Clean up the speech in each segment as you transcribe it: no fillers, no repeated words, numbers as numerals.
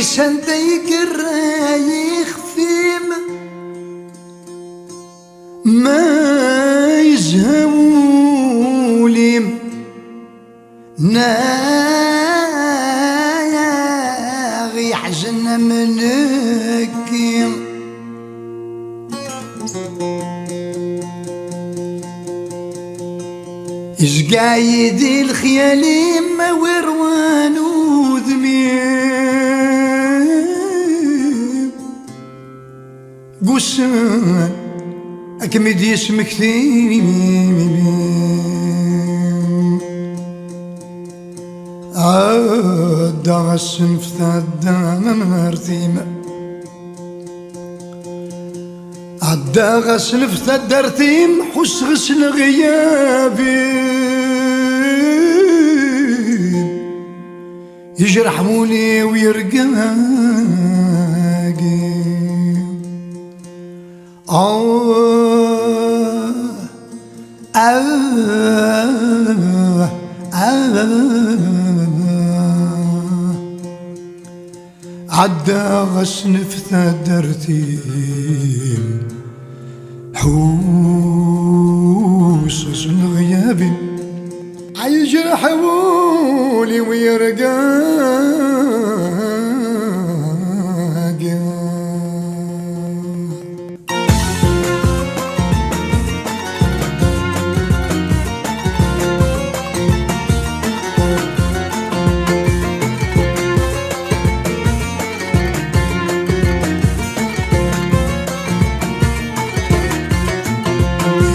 ويسان دايقر يخفيم ما يزهولي ناغي حزن منكي إش قايدي الخيالي ما وروان وذميم قسان أكمد يسمك ثيم عدا السنف تدار ثيم عدا غسنف تدار ثيم حس غسل غيابي يجرحوني ويرقاقي عدا غسنف ثدرتي حوس غيابي عيجرحوني ويرقاقي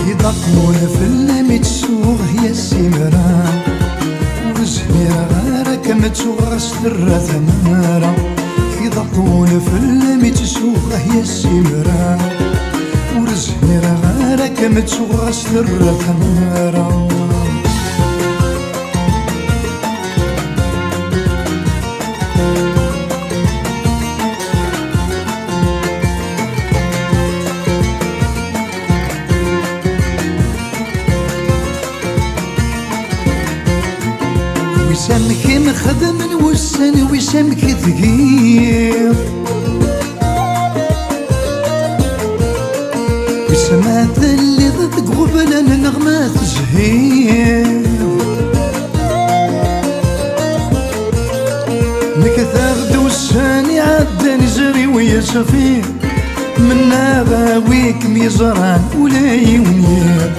يضقون في اللميت سوغ هي السمرة وزميرة غارك متسوغ سر ثمارة يضقون في اللميت سوغ هي السمرة وزميرة غارك متسوغ سر ثمارة ويسامك مخدم وسن ويسامك ثقيل وسمعت اللي ضد قبل النغمات زهير نكثر دوساني عدا نزري ويا سفير من ناباويك ميزران ولا يونير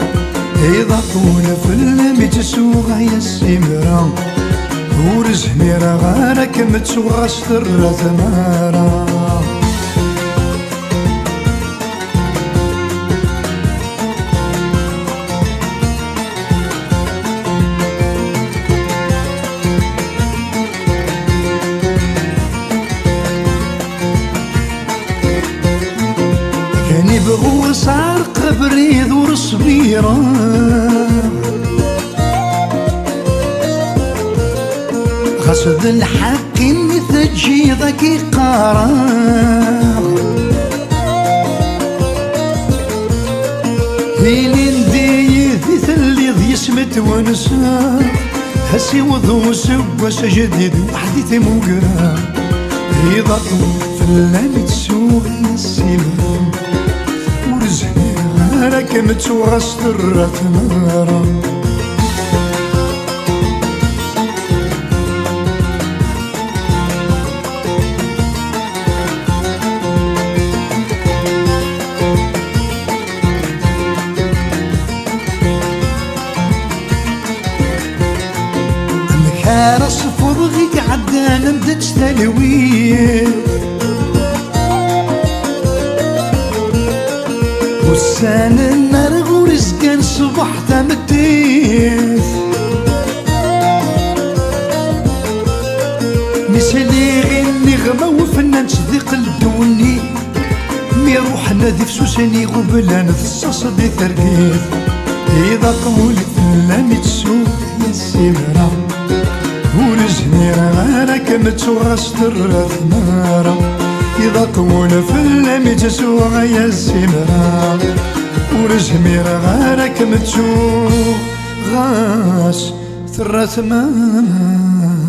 يضطون في اللميت سوغ يا السمرة ورزميرة غارك متسوغ سر ثمارة كان يبغوا صار قبري ذور صبيرة قصد الحق مثل ذاك قرار هيلين ديه ثلي ذي سمت ونسار هسي وضو سوا سجديد وحدي ثموقرا يضطو في اللميت سوغ السلام ورزقي غارك متسوغ سر ثمارة أنا صفر غيك عدانا مدتش تلوين وسان النار ورزقان صبح تمديث مثلي غير نغمة وفنان صديق الدوني مي روحنا ذي فسوساني غبلان في الصاص دي ثرقيث إذا قولت اللميت سوق يا السمرة ورزميرة غارك متسوغ سر ثمارة إذا قول في اللميت سوغ يا السمرة ورزميرة غارك متسوغ سر ثمارة